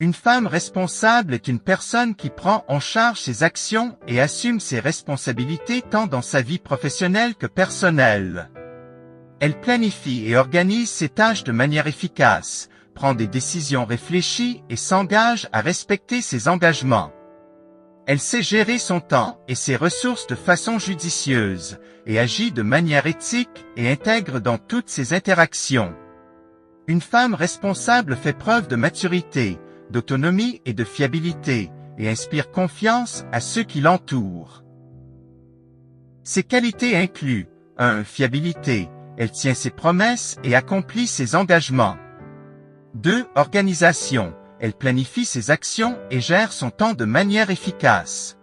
Une femme responsable est une personne qui prend en charge ses actions et assume ses responsabilités tant dans sa vie professionnelle que personnelle. Elle planifie et organise ses tâches de manière efficace, prend des décisions réfléchies et s'engage à respecter ses engagements. Elle sait gérer son temps et ses ressources de façon judicieuse, et agit de manière éthique et intègre dans toutes ses interactions. Une femme responsable fait preuve de maturité, d'autonomie et de fiabilité, et inspire confiance à ceux qui l'entourent. Ses qualités incluent 1. Fiabilité, elle tient ses promesses et accomplit ses engagements. 2. Organisation, elle planifie ses actions et gère son temps de manière efficace.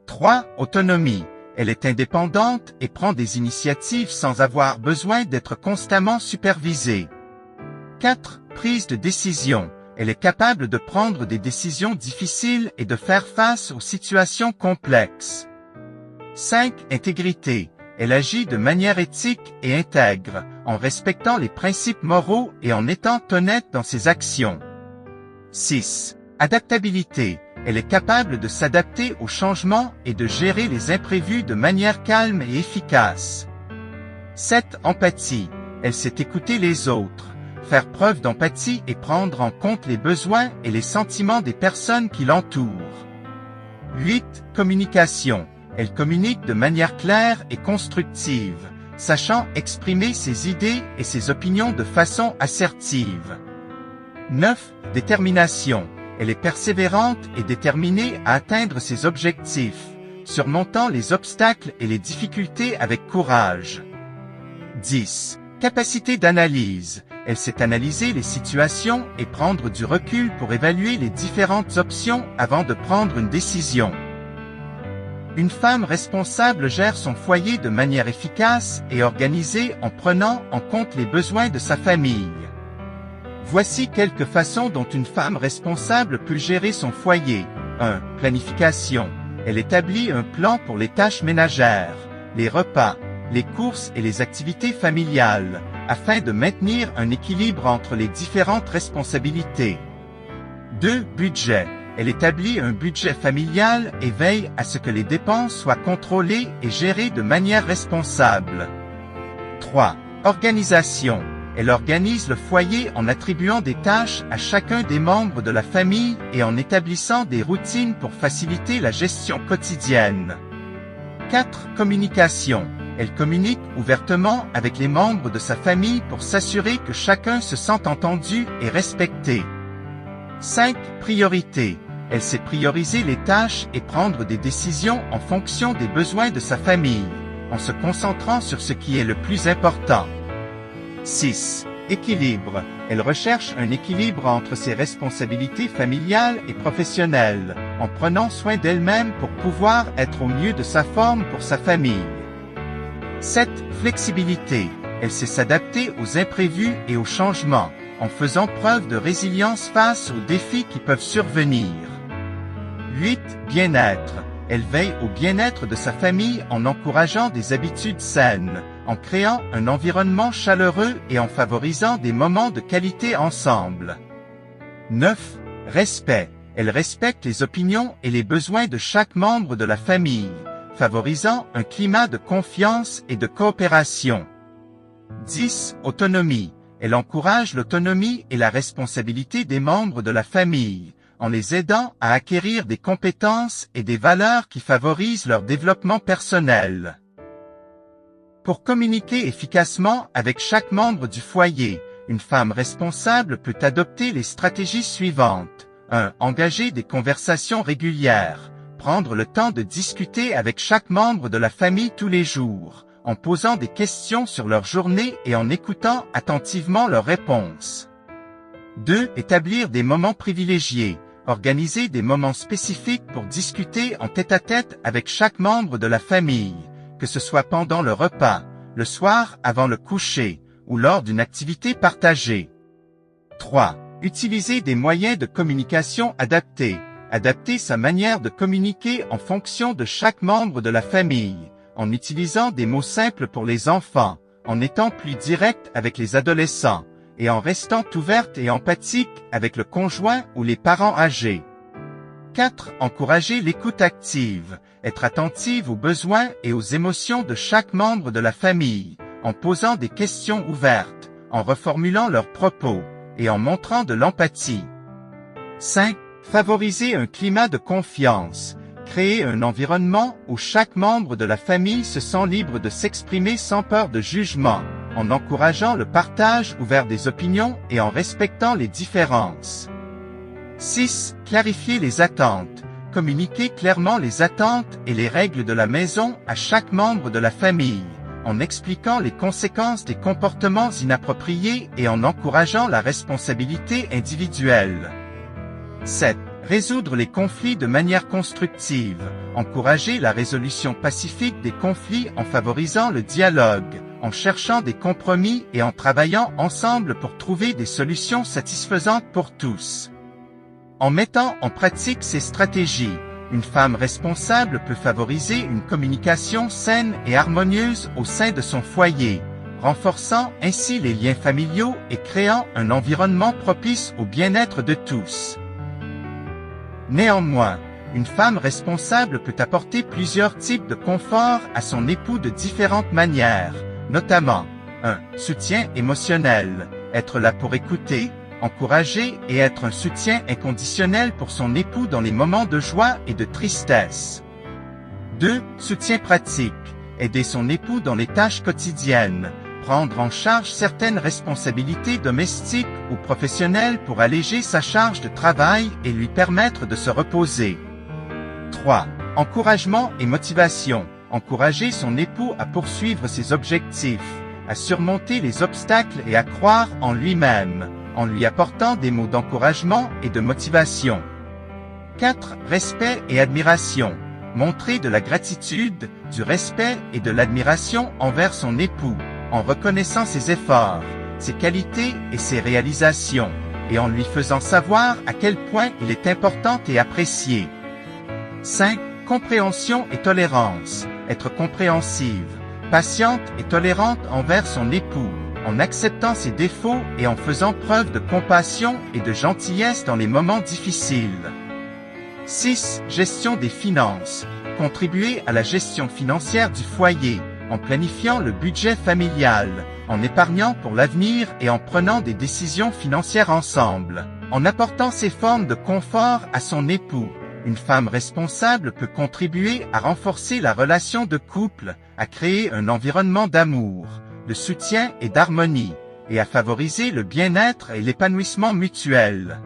3. Autonomie, elle est indépendante et prend des initiatives sans avoir besoin d'être constamment supervisée. 4. Prise de décision, elle est capable de prendre des décisions difficiles et de faire face aux situations complexes. 5. Intégrité, elle agit de manière éthique et intègre, en respectant les principes moraux et en étant honnête dans ses actions. 6. Adaptabilité, elle est capable de s'adapter aux changements et de gérer les imprévus de manière calme et efficace. 7. Empathie, elle sait écouter les autres, faire preuve d'empathie et prendre en compte les besoins et les sentiments des personnes qui l'entourent. 8. Communication, elle communique de manière claire et constructive, sachant exprimer ses idées et ses opinions de façon assertive. 9. Détermination, elle est persévérante et déterminée à atteindre ses objectifs, surmontant les obstacles et les difficultés avec courage. 10. Capacité d'analyse, elle sait analyser les situations et prendre du recul pour évaluer les différentes options avant de prendre une décision. Une femme responsable gère son foyer de manière efficace et organisée en prenant en compte les besoins de sa famille. Voici quelques façons dont une femme responsable peut gérer son foyer. 1. Planification. Elle établit un plan pour les tâches ménagères, les repas, les courses et les activités familiales, afin de maintenir un équilibre entre les différentes responsabilités. 2. Budget. Elle établit un budget familial et veille à ce que les dépenses soient contrôlées et gérées de manière responsable. 3. Organisation. Elle organise le foyer en attribuant des tâches à chacun des membres de la famille et en établissant des routines pour faciliter la gestion quotidienne. 4. Communication. Elle communique ouvertement avec les membres de sa famille pour s'assurer que chacun se sente entendu et respecté. 5. Priorité. Elle sait prioriser les tâches et prendre des décisions en fonction des besoins de sa famille, en se concentrant sur ce qui est le plus important. 6. Équilibre. Elle recherche un équilibre entre ses responsabilités familiales et professionnelles, en prenant soin d'elle-même pour pouvoir être au mieux de sa forme pour sa famille. 7. Flexibilité. Elle sait s'adapter aux imprévus et aux changements, en faisant preuve de résilience face aux défis qui peuvent survenir. 8. Bien-être. Elle veille au bien-être de sa famille en encourageant des habitudes saines, en créant un environnement chaleureux et en favorisant des moments de qualité ensemble. 9. Respect. Elle respecte les opinions et les besoins de chaque membre de la famille, favorisant un climat de confiance et de coopération. 10. Autonomie. Elle encourage l'autonomie et la responsabilité des membres de la famille, en les aidant à acquérir des compétences et des valeurs qui favorisent leur développement personnel. Pour communiquer efficacement avec chaque membre du foyer, une femme responsable peut adopter les stratégies suivantes. 1. Engager des conversations régulières. Prendre le temps de discuter avec chaque membre de la famille tous les jours, en posant des questions sur leur journée et en écoutant attentivement leurs réponses. 2. Établir des moments privilégiés. Organiser des moments spécifiques pour discuter en tête-à-tête avec chaque membre de la famille, que ce soit pendant le repas, le soir avant le coucher, ou lors d'une activité partagée. 3. Utiliser des moyens de communication adaptés. Adapter sa manière de communiquer en fonction de chaque membre de la famille, en utilisant des mots simples pour les enfants, en étant plus direct avec les adolescents, et en restant ouverte et empathique avec le conjoint ou les parents âgés. 4. Encourager l'écoute active, être attentive aux besoins et aux émotions de chaque membre de la famille, en posant des questions ouvertes, en reformulant leurs propos, et en montrant de l'empathie. 5. Favoriser un climat de confiance, créer un environnement où chaque membre de la famille se sent libre de s'exprimer sans peur de jugement, en encourageant le partage ouvert des opinions et en respectant les différences. 6. Clarifier les attentes, communiquer clairement les attentes et les règles de la maison à chaque membre de la famille, en expliquant les conséquences des comportements inappropriés et en encourageant la responsabilité individuelle. 7. Résoudre les conflits de manière constructive, encourager la résolution pacifique des conflits en favorisant le dialogue, en cherchant des compromis et en travaillant ensemble pour trouver des solutions satisfaisantes pour tous. En mettant en pratique ces stratégies, une femme responsable peut favoriser une communication saine et harmonieuse au sein de son foyer, renforçant ainsi les liens familiaux et créant un environnement propice au bien-être de tous. Néanmoins, une femme responsable peut apporter plusieurs types de confort à son époux de différentes manières, notamment 1. Soutien émotionnel, être là pour écouter, encourager et être un soutien inconditionnel pour son époux dans les moments de joie et de tristesse. 2. Soutien pratique, aider son époux dans les tâches quotidiennes, prendre en charge certaines responsabilités domestiques ou professionnelles pour alléger sa charge de travail et lui permettre de se reposer. 3. Encouragement et motivation, encourager son époux à poursuivre ses objectifs, à surmonter les obstacles et à croire en lui-même, en lui apportant des mots d'encouragement et de motivation. 4. Respect et admiration, montrer de la gratitude, du respect et de l'admiration envers son époux, en reconnaissant ses efforts, ses qualités et ses réalisations, et en lui faisant savoir à quel point il est important et apprécié. 5. Compréhension et tolérance, être compréhensive, patiente et tolérante envers son époux, en acceptant ses défauts et en faisant preuve de compassion et de gentillesse dans les moments difficiles. 6. Gestion des finances, contribuer à la gestion financière du foyer, en planifiant le budget familial, en épargnant pour l'avenir et en prenant des décisions financières ensemble, en apportant ces formes de confort à son époux. Une femme responsable peut contribuer à renforcer la relation de couple, à créer un environnement d'amour, de soutien et d'harmonie, et à favoriser le bien-être et l'épanouissement mutuel.